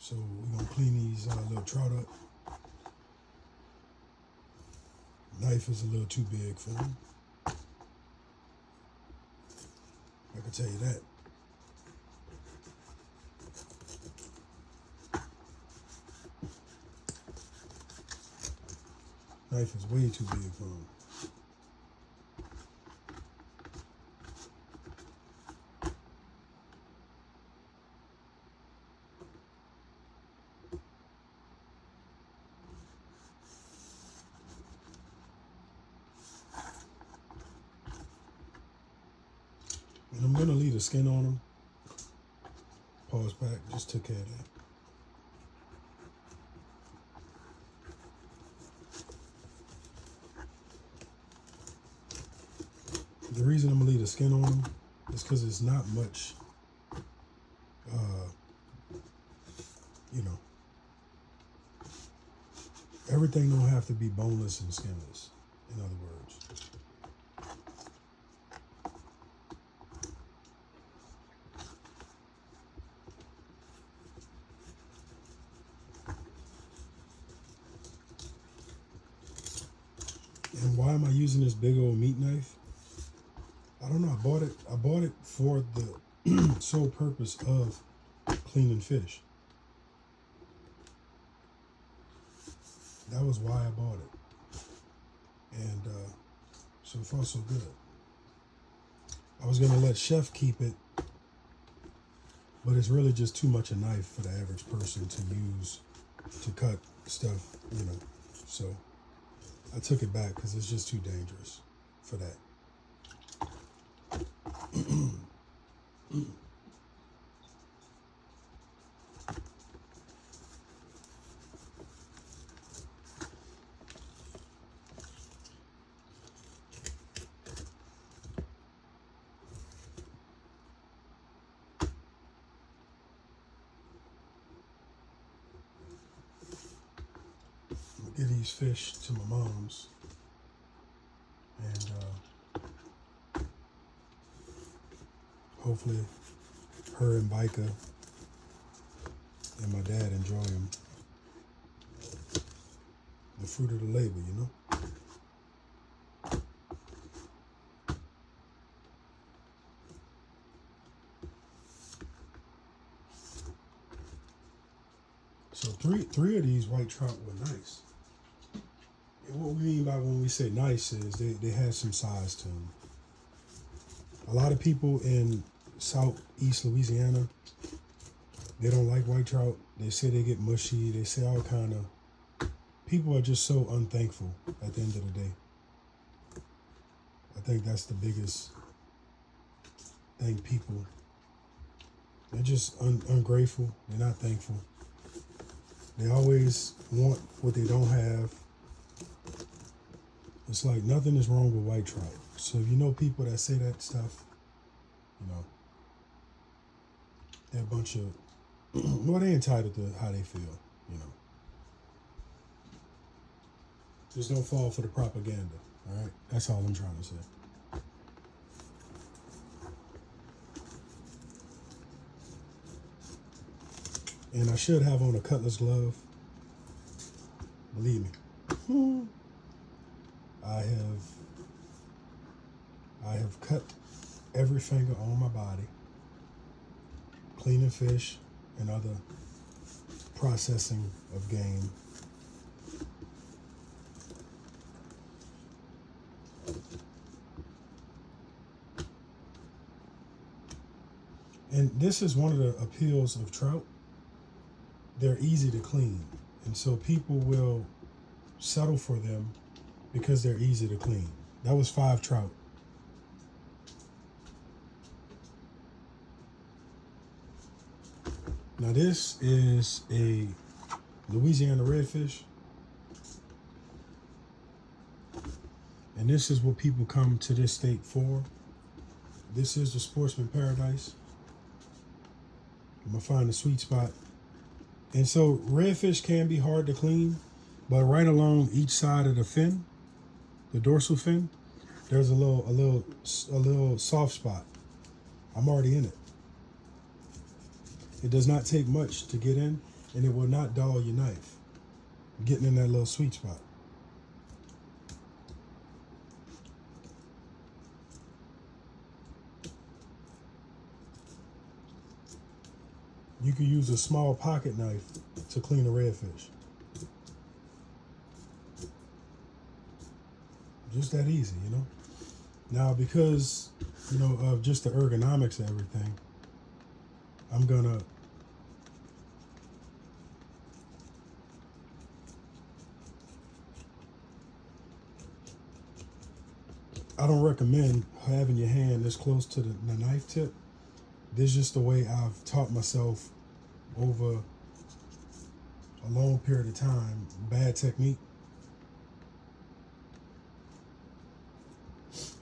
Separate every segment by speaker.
Speaker 1: So we're gonna clean these little trout up. Knife is a little too big for them. I can tell you that. Knife is way too big for them. And I'm gonna leave the skin on them. Pause back, just took care of that. The reason I'm gonna leave the skin on them is because it's not much, you know, everything don't have to be boneless and skinless, in other words. And why am I using this big old meat knife? I don't know. I bought it for the sole purpose of cleaning fish. That was why I bought it. And so far so good. I was gonna let Chef keep it, but it's really just too much a knife for the average person to use to cut stuff, you know. So I took it back because it's just too dangerous for that. Give these fish to my mom's, and hopefully her and Micah and my dad enjoy them. The fruit of the labor, you know. So three of these white trout were nice. What we mean by when we say nice is they had some size to them. A lot of people in southeast Louisiana, they don't like white trout. They say they get mushy. They say all kind of... People are just so unthankful at the end of the day. I think that's the biggest thing. People, they're just ungrateful. They're not thankful. They always want what they don't have. It's like nothing is wrong with white trout. So if you know people that say that stuff, you know, they're a bunch of, well, they're entitled to how they feel, you know. Just don't fall for the propaganda, all right? That's all I'm trying to say. And I should have on a cutlass glove. Believe me. I have cut every finger on my body, cleaning fish and other processing of game. And this is one of the appeals of trout. They're easy to clean. And so people will settle for them because they're easy to clean. That was 5 trout. Now this is a Louisiana redfish. And this is what people come to this state for. This is the sportsman paradise. I'm gonna find a sweet spot. And so redfish can be hard to clean, but right along each side of the fin, the dorsal fin, there's a little soft spot. I'm already in it. It does not take much to get in. and it will not dull your knife. Getting in that little sweet spot. You can use a small pocket knife to clean a redfish. Just that easy, you know? Now, because, you know, of just the ergonomics of everything, I'm gonna I don't recommend having your hand this close to the knife tip. This is just the way I've taught myself over a long period of time. Bad technique.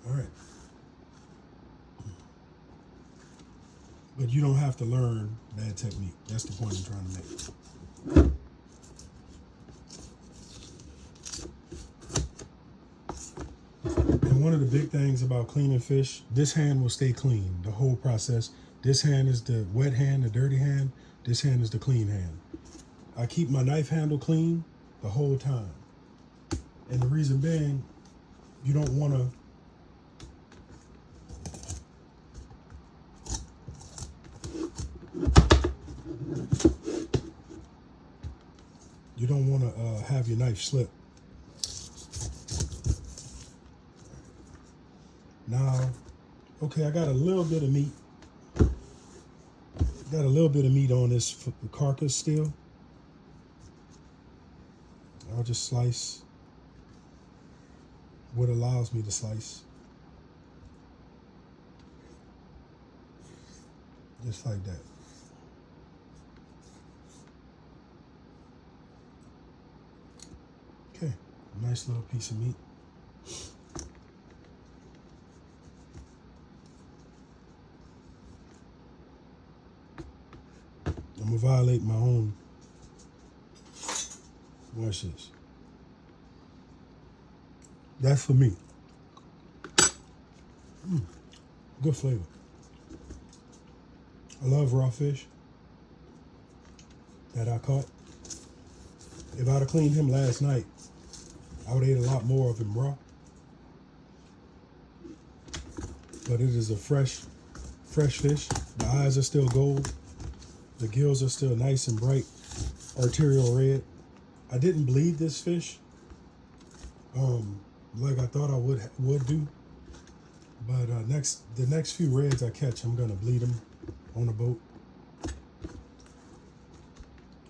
Speaker 1: All right. But you don't have to learn bad technique. That's the point I'm trying to make. And one of the big things about cleaning fish, this hand will stay clean the whole process. This hand is the wet hand, the dirty hand. This hand is the clean hand. I keep my knife handle clean the whole time. And the reason being, you don't want to have your knife slip. Now, okay, I got a little bit of meat. Got a little bit of meat on this carcass still. I'll just slice what allows me to slice. Just like that. Okay, nice little piece of meat. I'm gonna violate my own. Watch this. That's for me. Good flavor. I love raw fish that I caught. If I'd have cleaned him last night, I would have ate a lot more of him raw. But it is a fresh fish. The eyes are still gold. The gills are still nice and bright, arterial red. I didn't bleed this fish like I thought I would do. But the next few reds I catch, I'm gonna bleed them on a boat.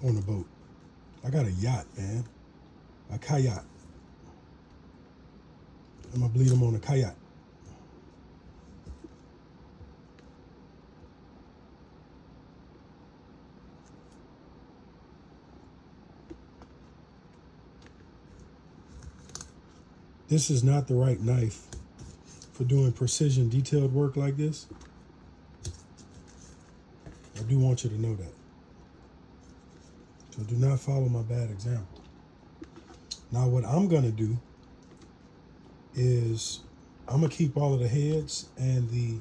Speaker 1: On a boat. I got a yacht, man. A kayak. I'm gonna bleed them on a kayak. This is not the right knife for doing precision detailed work like this. I do want you to know that. So do not follow my bad example. Now what I'm gonna do is I'm gonna keep all of the heads and the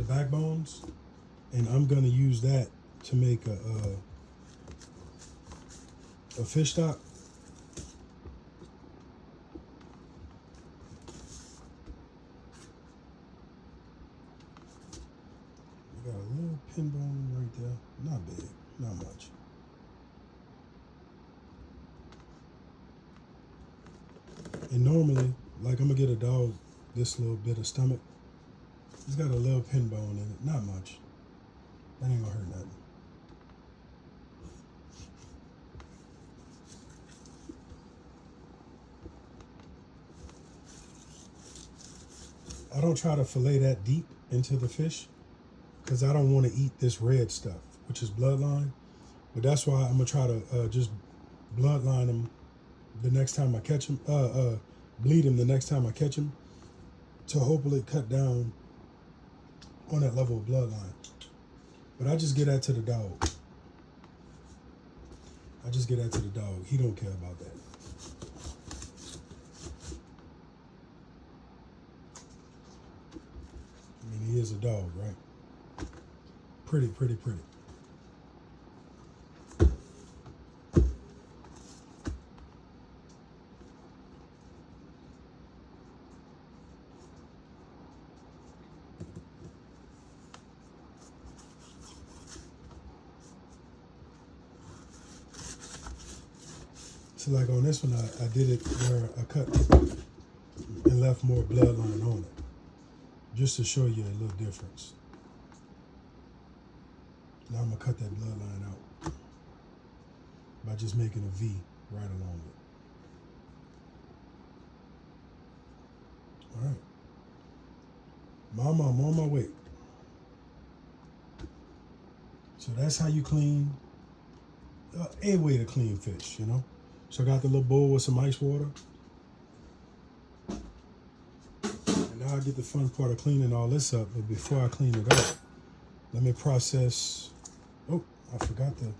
Speaker 1: backbones, and I'm gonna use that to make a fish stock. Got a little pin bone right there. Not big, not much. And normally, like I'm gonna get a dog this little bit of stomach. It's got a little pin bone in it, not much. That ain't gonna hurt nothing. I don't try to fillet that deep into the fish because I don't want to eat this red stuff, which is bloodline. But that's why I'm gonna try to just bloodline them the next time I catch them, bleed them the next time I catch them, to hopefully cut down on that level of bloodline. But I just get that to the dog. He don't care about that. I mean, he is a dog, right? Pretty. So like on this one, I did it where I cut and left more bloodline on it, just to show you a little difference. Now I'm gonna cut that bloodline out by just making a V right along it. All right. Mama, I'm on my way. So that's how you clean, a way to clean fish, you know? So I got the little bowl with some ice water. And now I get the fun part of cleaning all this up. But before I clean it up, let me process. Oh, I forgot the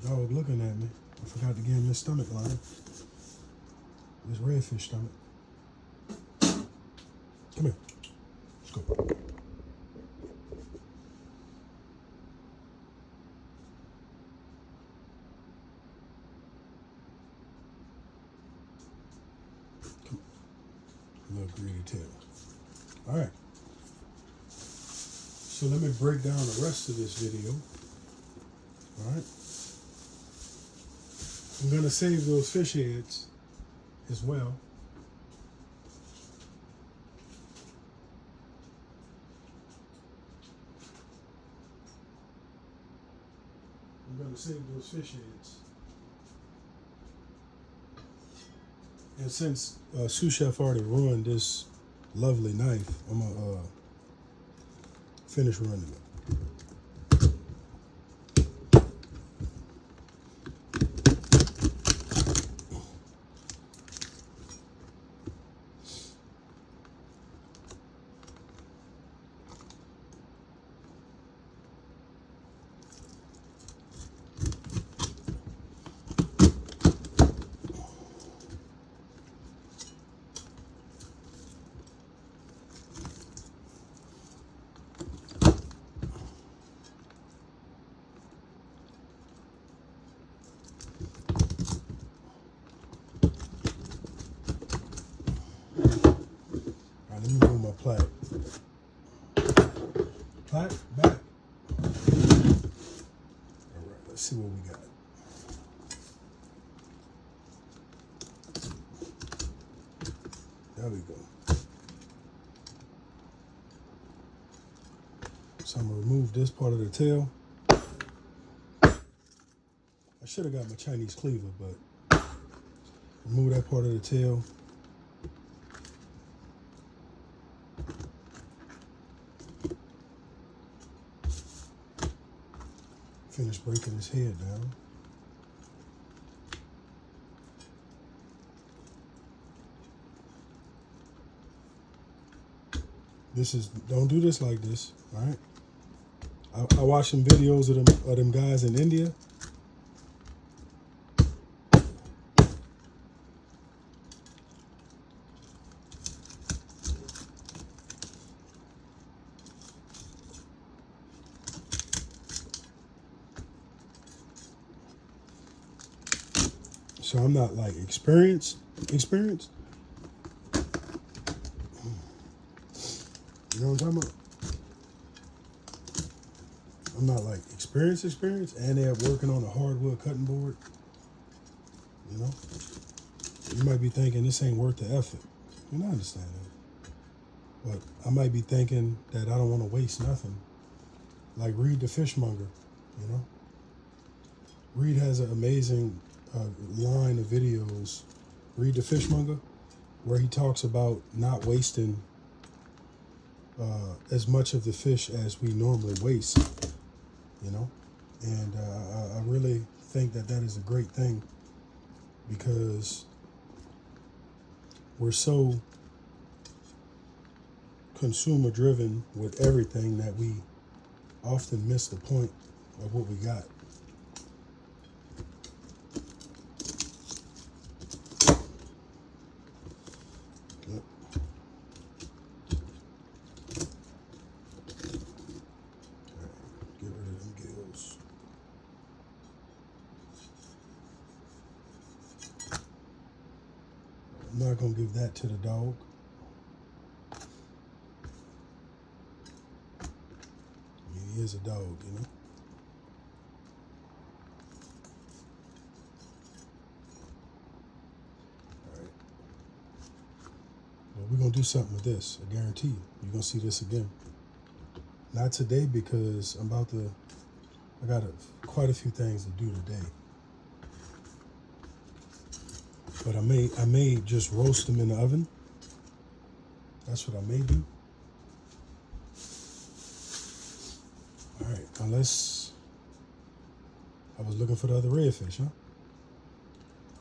Speaker 1: dog looking at me. I forgot to give him his stomach line. This redfish stomach. Come here. Let's go. Little greedy tail. All right. So let me break down the rest of this video. All right. I'm going to save those fish heads as well. I'm going to save those fish heads. And since sous chef already ruined this lovely knife, I'm gonna finish running it. Let me move my plate. Plate back. All right, let's see what we got. There we go. So I'm gonna remove this part of the tail. I should have got my Chinese cleaver, but remove that part of the tail. Finish breaking his head down. Don't do this like this, all right? I watched some videos of them guys in India. So I'm not like experienced. You know what I'm talking about? I'm not like experienced, and they're working on a hardwood cutting board. You know? You might be thinking this ain't worth the effort. And I understand that. But I might be thinking that I don't want to waste nothing. Like Reed the Fishmonger, you know? Reed has an amazing line of videos, Reed the Fishmonger, where he talks about not wasting as much of the fish as we normally waste, you know? And I really think that is a great thing, because we're so consumer driven with everything that we often miss the point of what we got. Yep. Get rid of them gills. I'm not gonna give that to the dog. He is a dog, you know. do something with this. I guarantee you. You're going to see this again. Not today because I got quite a few things to do today. But I may just roast them in the oven. That's what I may do. All right, unless I was looking for the other redfish, huh?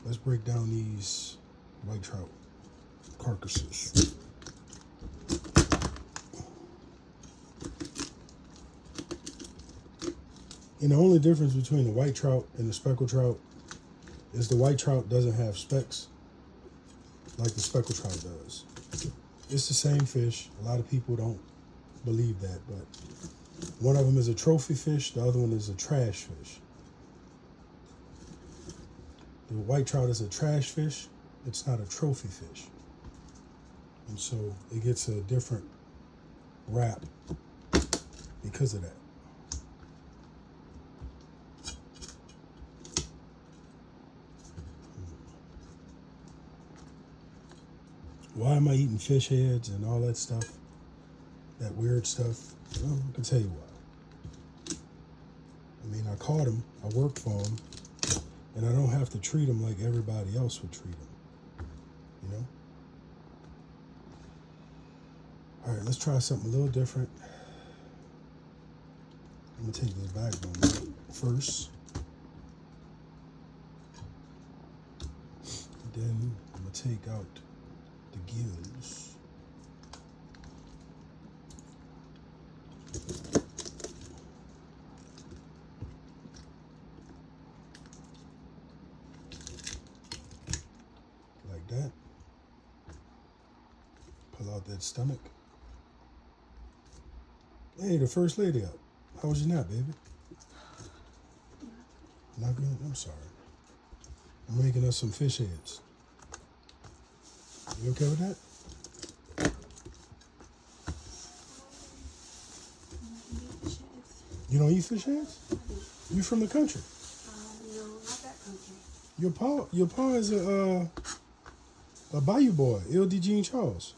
Speaker 1: Let's break down these white trout carcasses. And the only difference between the white trout and the speckled trout is the white trout doesn't have specks like the speckled trout does. It's the same fish. A lot of people don't believe that, but one of them is a trophy fish, the other one is a trash fish. The white trout is a trash fish. It's not a trophy fish. And so it gets a different rap because of that. Why am I eating fish heads and all that stuff? That weird stuff? Well, I can tell you why. I mean, I caught them, I worked for them, and I don't have to treat them like everybody else would treat them. You know? All right, let's try something a little different. I'm gonna take this backbone out first. Then I'm gonna take out the gills. Like that. Pull out that stomach. Hey, the first lady up. How was your nap, baby? Not good? I'm sorry. I'm making us some fish heads. You okay with that? You don't eat fish heads? You from the country?
Speaker 2: No, not that country.
Speaker 1: Your pa is a Bayou boy, L.D. Jean Charles.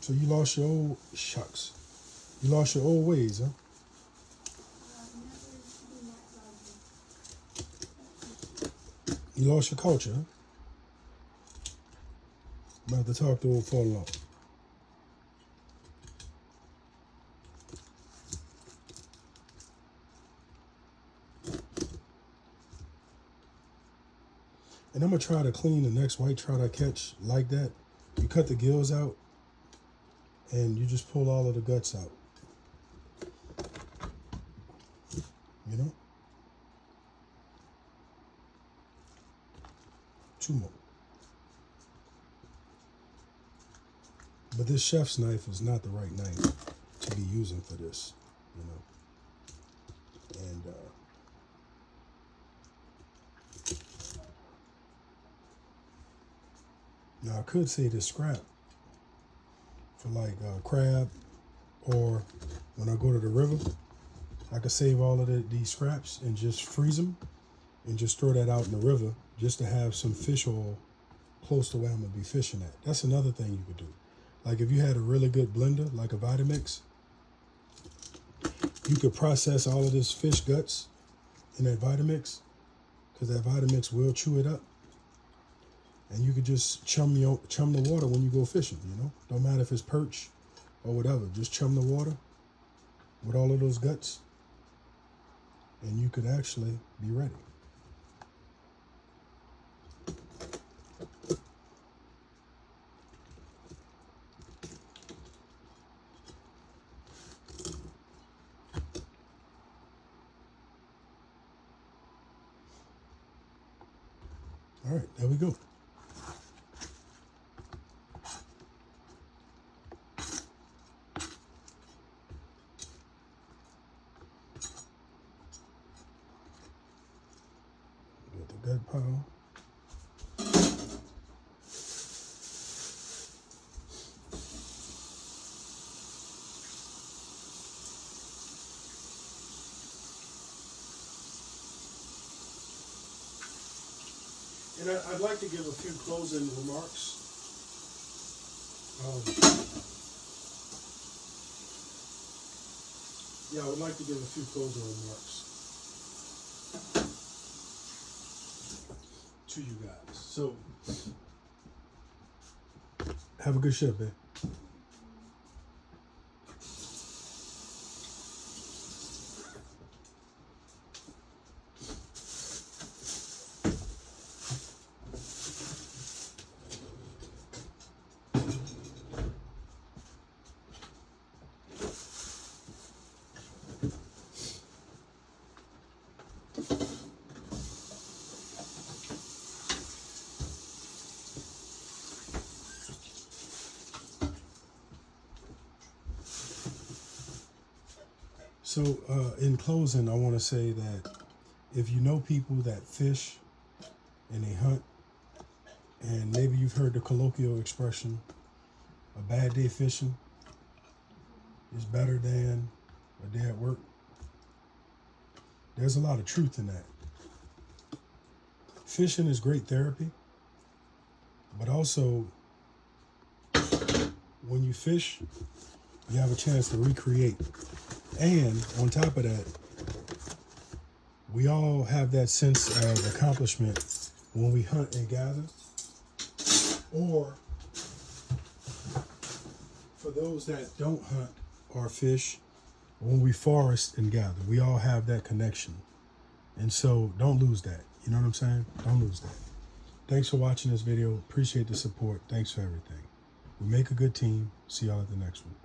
Speaker 1: So you lost your old shucks. You lost your old ways, huh? You lost your culture, huh? I'm about to talk to old Fall. And I'm gonna try to clean the next white trout I catch like that. You cut the gills out and you just pull all of the guts out. You know? 2 more. But this chef's knife is not the right knife to be using for this, you know. And now I could say this scrap for like crab, or when I go to the river, I could save all of these scraps and just freeze them and just throw that out in the river just to have some fish oil close to where I'm gonna be fishing at. That's another thing you could do. Like if you had a really good blender, like a Vitamix, you could process all of this fish guts in that Vitamix, because that Vitamix will chew it up. And you could just chum the water when you go fishing, you know? Don't matter if it's perch or whatever. Just chum the water with all of those guts, and you could actually be ready. All right, there we go. Get the gut pile. And I'd like to give a few closing remarks. Yeah, I would like to give a few closing remarks to you guys. So, have a good shift, babe. So, in closing, I want to say that if you know people that fish and they hunt, and maybe you've heard the colloquial expression, a bad day fishing is better than a day at work, there's a lot of truth in that. Fishing is great therapy, but also when you fish, you have a chance to recreate. And on top of that, we all have that sense of accomplishment when we hunt and gather. Or for those that don't hunt or fish, when we forest and gather, we all have that connection. And so don't lose that. You know what I'm saying? Don't lose that. Thanks for watching this video. Appreciate the support. Thanks for everything. We make a good team. See y'all at the next one.